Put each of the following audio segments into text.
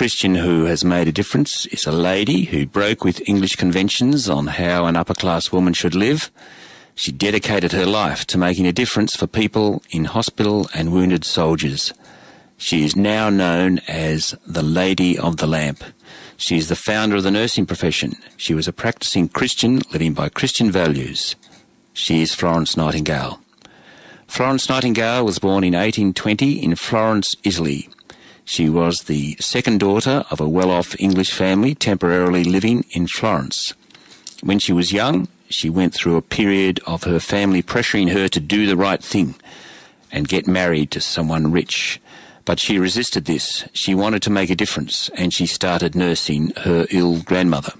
Christian who has made a difference is a lady who broke with English conventions on how an upper-class woman should live. She dedicated her life to making a difference for people in hospital and wounded soldiers. She is now known as the Lady of the Lamp. She is the founder of the nursing profession. She was a practicing Christian living by Christian values. She is Florence Nightingale. Florence Nightingale was born in 1820 in Florence, Italy. She was the second daughter of a well-off English family temporarily living in Florence. When she was young, she went through a period of her family pressuring her to do the right thing and get married to someone rich. But she resisted this. She wanted to make a difference, and she started nursing her ill grandmother.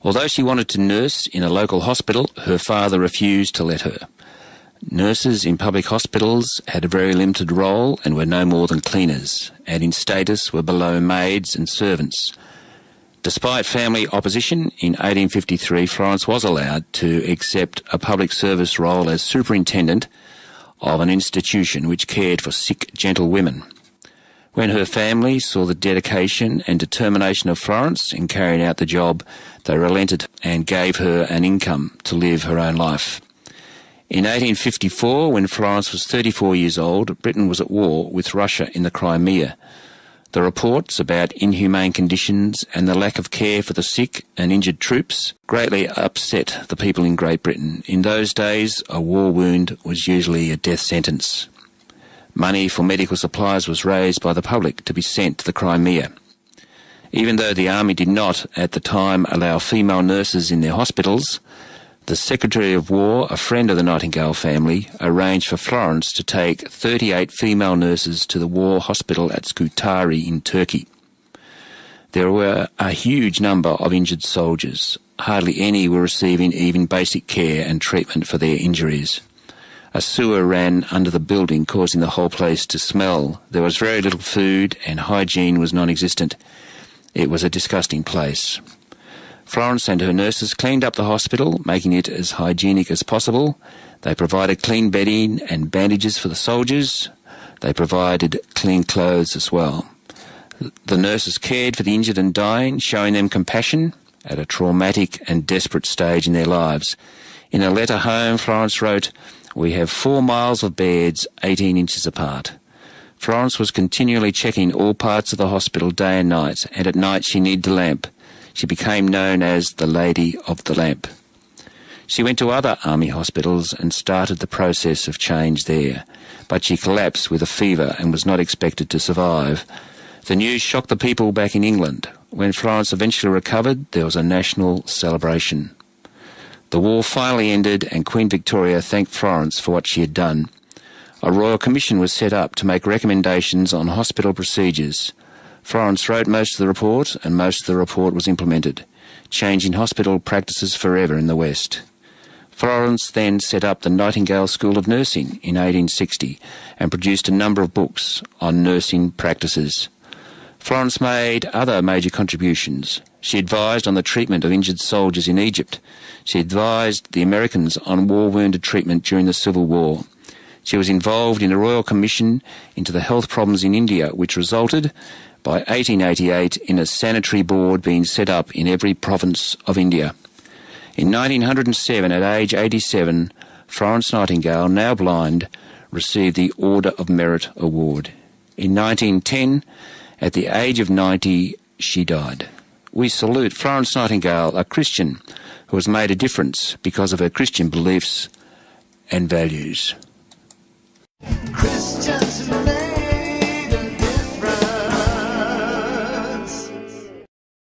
Although she wanted to nurse in a local hospital, her father refused to let her. Nurses in public hospitals had a very limited role and were no more than cleaners, and in status were below maids and servants. Despite family opposition, in 1853 Florence was allowed to accept a public service role as superintendent of an institution which cared for sick gentlewomen. When her family saw the dedication and determination of Florence in carrying out the job, they relented and gave her an income to live her own life. In 1854, when Florence was 34 years old, Britain was at war with Russia in the Crimea. The reports about inhumane conditions and the lack of care for the sick and injured troops greatly upset the people in Great Britain. In those days, a war wound was usually a death sentence. Money for medical supplies was raised by the public to be sent to the Crimea. Even though the army did not, at the time, allow female nurses in their hospitals, the Secretary of War, a friend of the Nightingale family, arranged for Florence to take 38 female nurses to the war hospital at Scutari in Turkey. There were a huge number of injured soldiers. Hardly any were receiving even basic care and treatment for their injuries. A sewer ran under the building, causing the whole place to smell. There was very little food and hygiene was non-existent. It was a disgusting place. Florence and her nurses cleaned up the hospital, making it as hygienic as possible. They provided clean bedding and bandages for the soldiers. They provided clean clothes as well. The nurses cared for the injured and dying, showing them compassion at a traumatic and desperate stage in their lives. In a letter home, Florence wrote, "We have 4 miles of beds 18 inches apart." Florence was continually checking all parts of the hospital day and night, and at night she needed a lamp. She became known as the Lady of the Lamp. She went to other army hospitals and started the process of change there, but she collapsed with a fever and was not expected to survive. The news shocked the people back in England. When Florence eventually recovered, there was a national celebration. The war finally ended and Queen Victoria thanked Florence for what she had done. A royal commission was set up to make recommendations on hospital procedures. Florence wrote most of the report, and most of the report was implemented, changing hospital practices forever in the West. Florence then set up the Nightingale School of Nursing in 1860 and produced a number of books on nursing practices. Florence made other major contributions. She advised on the treatment of injured soldiers in Egypt. She advised the Americans on war-wounded treatment during the Civil War. She was involved in a royal commission into the health problems in India, which resulted by 1888 in a sanitary board being set up in every province of India. In 1907, at age 87, Florence Nightingale, now blind, received the Order of Merit Award. In 1910, at the age of 90, she died. We salute Florence Nightingale, a Christian who has made a difference because of her Christian beliefs and values. Christian